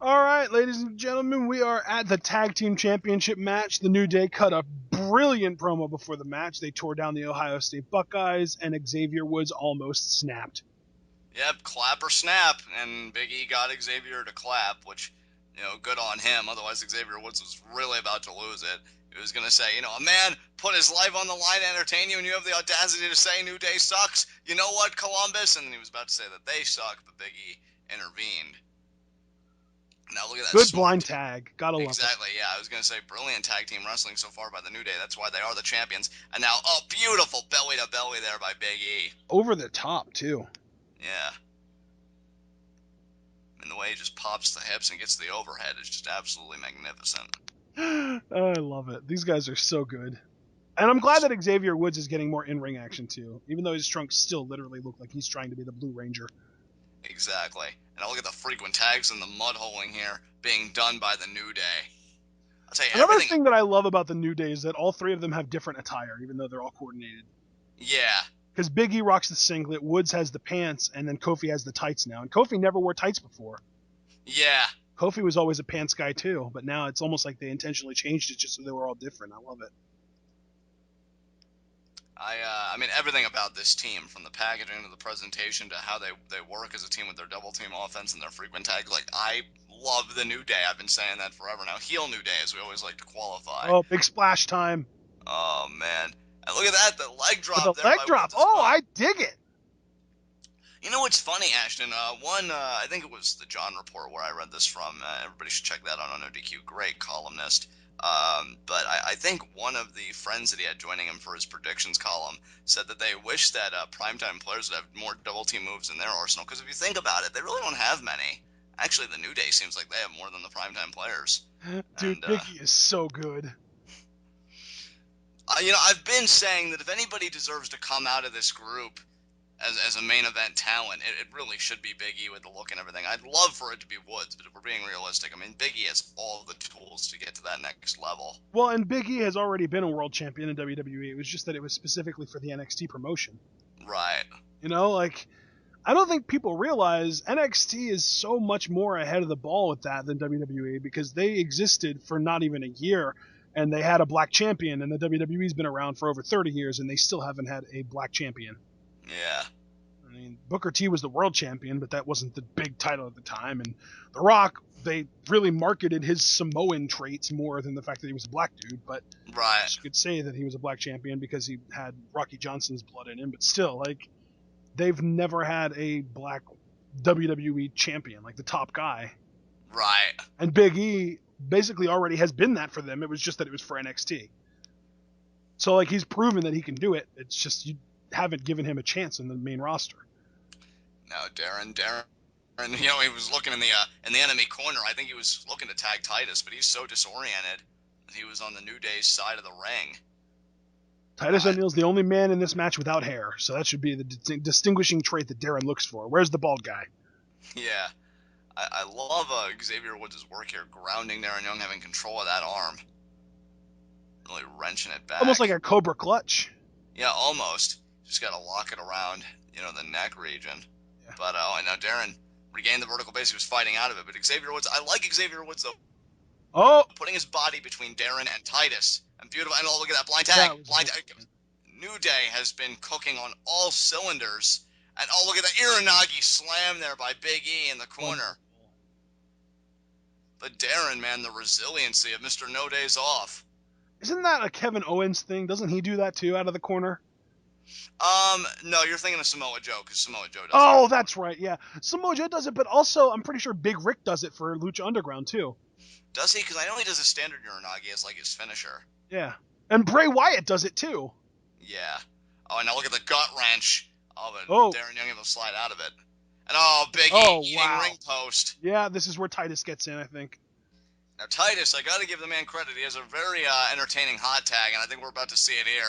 All right, ladies and gentlemen, we are at the Tag Team Championship match. The New Day cut a brilliant promo before the match. They tore down the Ohio State Buckeyes, and Xavier Woods almost snapped. Yep, clap or snap, and Big E got Xavier to clap, which, good on him. Otherwise, Xavier Woods was really about to lose it. He was going to say, a man put his life on the line to entertain you, and you have the audacity to say New Day sucks. You know what, Columbus? And then he was about to say that they suck, but Big E intervened. Now look at that Good sword. blind tag. Gotta love it. Exactly, yeah. I was going to say brilliant tag team wrestling so far by the New Day. That's why they are the champions. And now, beautiful belly to belly there by Big E. Over the top, too. Yeah. And the way he just pops the hips and gets the overhead is just absolutely magnificent. I love it. These guys are so good. And I'm glad that Xavier Woods is getting more in-ring action, too. Even though his trunks still literally look like he's trying to be the Blue Ranger. Exactly. And look at the frequent tags and the mud holing here being done by the New Day. I'll tell you, Another everything... thing that I love about the New Day is that all three of them have different attire, even though they're all coordinated. Yeah. Because Big E rocks the singlet, Woods has the pants, and then Kofi has the tights now. And Kofi never wore tights before. Yeah. Kofi was always a pants guy too, but now it's almost like they intentionally changed it just so they were all different. I love it. I mean, everything about this team, from the packaging to the presentation to how they work as a team with their double team offense and their frequent tags, like, I love the New Day. I've been saying that forever now. Heel New Day, as we always like to qualify. Oh, big splash time. Oh, man. And look at that, the leg drop With the there leg by drop. Woods. Oh, I dig it. You know what's funny, Ashton? I think it was the John Report where I read this from. Everybody should check that out on ODQ. Great columnist. But I think one of the friends that he had joining him for his predictions column said that they wish that primetime players would have more double team moves in their arsenal. Because if you think about it, they really don't have many. Actually, the New Day seems like they have more than the primetime players. Dude, And Big E is so good. I've been saying that if anybody deserves to come out of this group as a main event talent, it really should be Big E with the look and everything. I'd love for it to be Woods, but if we're being realistic, I mean, Big E has all the tools to get to that next level. Well, and Big E has already been a world champion in WWE. It was just that it was specifically for the NXT promotion. Right. I don't think people realize NXT is so much more ahead of the ball with that than WWE because they existed for not even a year and they had a black champion, and the WWE's been around for over 30 years and they still haven't had a black champion. Yeah. I mean, Booker T was the world champion, but that wasn't the big title at the time. And The Rock, they really marketed his Samoan traits more than the fact that he was a black dude. But right. you could say that he was a black champion because he had Rocky Johnson's blood in him. But still, they've never had a black WWE champion, like the top guy. Right. And Big E basically already has been that for them. It was just that it was for NXT. So, he's proven that he can do it. It's just you haven't given him a chance in the main roster. No, Darren, he was looking in the enemy corner. I think he was looking to tag Titus, but he's so disoriented that he was on the New Day's side of the ring. Titus O'Neil's the only man in this match without hair, so that should be the distinguishing trait that Darren looks for. Where's the bald guy? Yeah. I love Xavier Woods' work here, grounding Darren Young, having control of that arm. Really wrenching it back. Almost like a Cobra clutch. Yeah, almost. Just got to lock it around, the neck region. Yeah. But, and now Darren regained the vertical base. He was fighting out of it. But Xavier Woods, I like Xavier Woods, though. Oh! Putting his body between Darren and Titus. And beautiful. And look at that blind tag. Blind tag. New Day has been cooking on all cylinders. And look at that Iranagi slam there by Big E in the corner. But Darren, man, the resiliency of Mr. No Days Off. Isn't that a Kevin Owens thing? Doesn't he do that too out of the corner? No, you're thinking of Samoa Joe, because Samoa Joe does it. Oh, that's right, yeah. Samoa Joe does it, but also I'm pretty sure Big Rick does it for Lucha Underground too. Does he? Because I know he does a standard Uranagi as his finisher. Yeah. And Bray Wyatt does it too. Yeah. Oh, and now look at the gut wrench. Oh, but Darren Young able to slide out of it. And Big E eating ring post. Yeah, this is where Titus gets in, I think. Now, Titus, I got to give the man credit. He has a very entertaining hot tag, and I think we're about to see it here.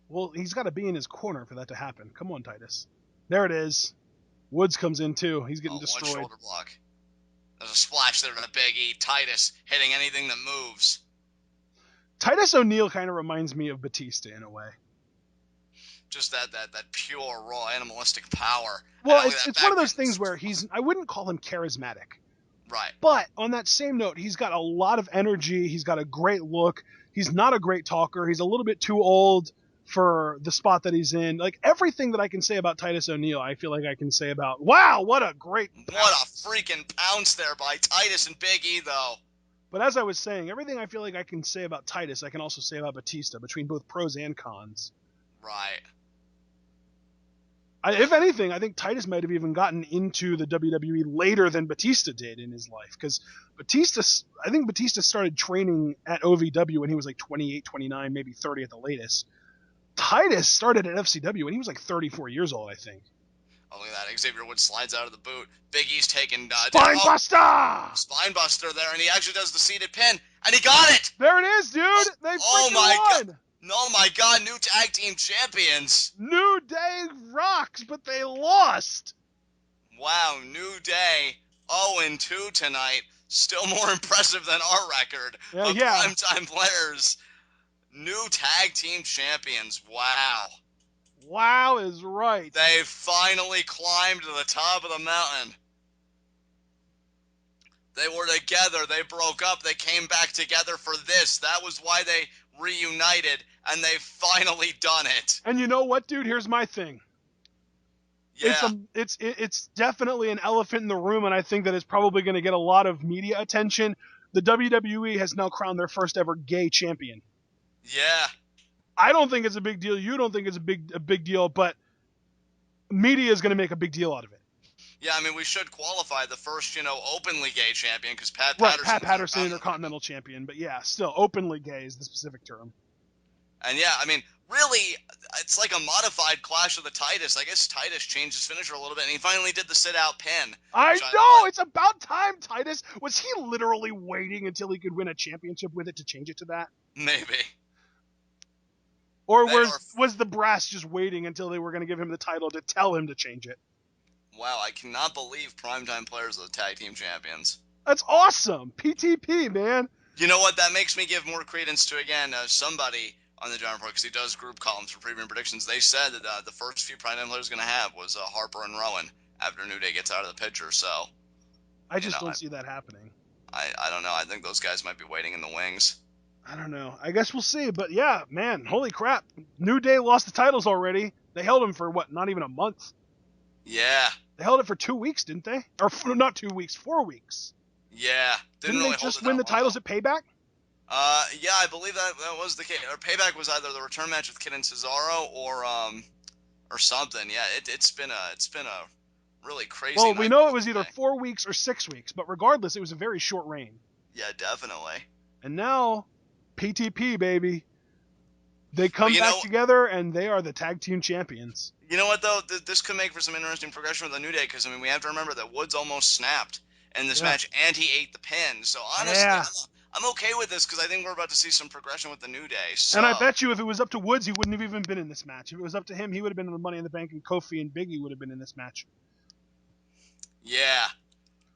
Well, he's got to be in his corner for that to happen. Come on, Titus. There it is. Woods comes in, too. He's getting destroyed. One shoulder block. There's a splash there to Big E. Titus hitting anything that moves. Titus O'Neil kind of reminds me of Batista in a way. Just that pure, raw, animalistic power. Well, it's one of those things where I wouldn't call him charismatic. Right. But on that same note, he's got a lot of energy. He's got a great look. He's not a great talker. He's a little bit too old for the spot that he's in. Like, everything that I can say about Titus O'Neil, I feel like I can say about, wow, what a great pounce. What a freaking pounce there by Titus and Big E, though. But as I was saying, everything I feel like I can say about Titus, I can also say about Batista, between both pros and cons. Right. If anything, I think Titus might have even gotten into the WWE later than Batista did in his life. Because I think Batista started training at OVW when he was like 28, 29, maybe 30 at the latest. Titus started at FCW when he was like 34 years old, I think. Oh, look at that. Xavier Woods slides out of the boot. Big E's taking... Spinebuster! Spinebuster there, and he actually does the seated pin. And he got it! There it is, dude! They freaking won! God. Oh my god, new tag team champions. New Day rocks, but they lost. Wow, New Day 0-2 tonight. Still more impressive than our record of primetime players. New tag team champions. Wow. Wow is right. They finally climbed to the top of the mountain. They were together. They broke up. They came back together for this. That was why they reunited, and they've finally done it. And you know what, dude? Here's my thing. Yeah. It's definitely an elephant in the room, and I think that it's probably going to get a lot of media attention. The WWE has now crowned their first ever gay champion. Yeah. I don't think it's a big deal. You don't think it's a big deal, but media is going to make a big deal out of it. Yeah, I mean, we should qualify the first, openly gay champion, because Pat Patterson, Intercontinental champion, but yeah, still, openly gay is the specific term. And yeah, I mean, really, it's like a modified Clash of the Titus. I guess Titus changed his finisher a little bit, and he finally did the sit-out pin. I know! It's about time, Titus! Was he literally waiting until he could win a championship with it to change it to that? Maybe. Or was the brass just waiting until they were going to give him the title to tell him to change it? Wow, I cannot believe primetime players are the tag team champions. That's awesome! PTP, man! You know what? That makes me give more credence to, again, somebody on the John Report, because he does group columns for preview predictions. They said that the first few primetime players going to have was Harper and Rowan after New Day gets out of the picture, so... I just don't see that happening. I don't know. I think those guys might be waiting in the wings. I don't know. I guess we'll see. But yeah, man, holy crap. New Day lost the titles already. They held them for, not even a month? Yeah. They held it for 2 weeks, didn't they? Or not 2 weeks, 4 weeks. Yeah. Didn't really they just win the titles at Payback? Yeah, I believe that was the case. Or Payback was either the return match with Kid and Cesaro or something. Yeah, it's been a really crazy. Well, we know it was either 4 weeks or 6 weeks, but regardless, it was a very short reign. Yeah, definitely. And now, PTP, baby. They come back together, and they are the tag team champions. You know what, though? This could make for some interesting progression with the New Day, because, I mean, we have to remember that Woods almost snapped in this match, and he ate the pin. So, honestly, I'm okay with this, because I think we're about to see some progression with the New Day. So. And I bet you if it was up to Woods, he wouldn't have even been in this match. If it was up to him, he would have been in the Money in the Bank, and Kofi and Big E would have been in this match. Yeah.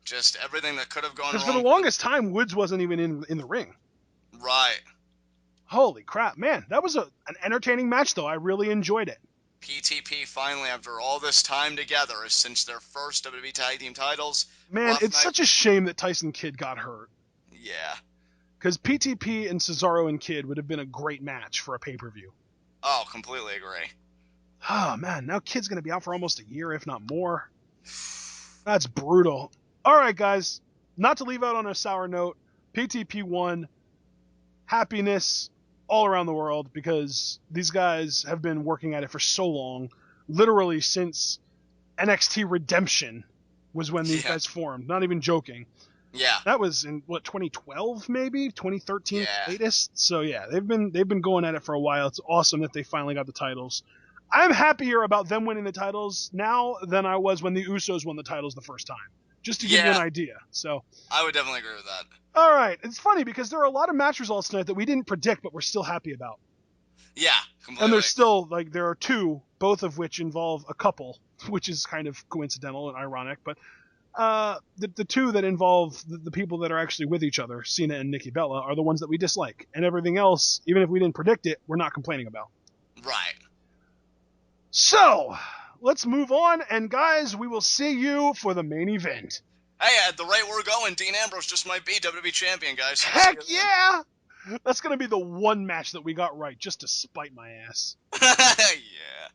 Just everything that could have gone wrong. Because for the longest time, Woods wasn't even in the ring. Right. Holy crap, man. That was an entertaining match, though. I really enjoyed it. PTP finally, after all this time together, has cinched their first WWE Tag Team titles. Man, it's such a shame that Tyson Kidd got hurt. Yeah. Because PTP and Cesaro and Kidd would have been a great match for a pay-per-view. Oh, completely agree. Oh, man, now Kidd's going to be out for almost a year, if not more. That's brutal. All right, guys, not to leave out on a sour note, PTP won. Happiness all around the world, because these guys have been working at it for so long, literally since NXT Redemption was when these guys formed. Not even joking. Yeah. That was in 2012 maybe, 2013 latest. So yeah, they've been going at it for a while. It's awesome that they finally got the titles. I'm happier about them winning the titles now than I was when the Usos won the titles the first time. Just to give you an idea. So I would definitely agree with that. All right. It's funny because there are a lot of match results tonight that we didn't predict, but we're still happy about. Yeah, completely. And there's still, there are two, both of which involve a couple, which is kind of coincidental and ironic, but the two that involve the people that are actually with each other, Cena and Nikki Bella, are the ones that we dislike. And everything else, even if we didn't predict it, we're not complaining about. Right. So, let's move on, and guys, we will see you for the main event. Hey, at the rate we're going, Dean Ambrose just might be WWE champion, guys. Heck yeah! That's gonna be the one match that we got right, just to spite my ass. Yeah.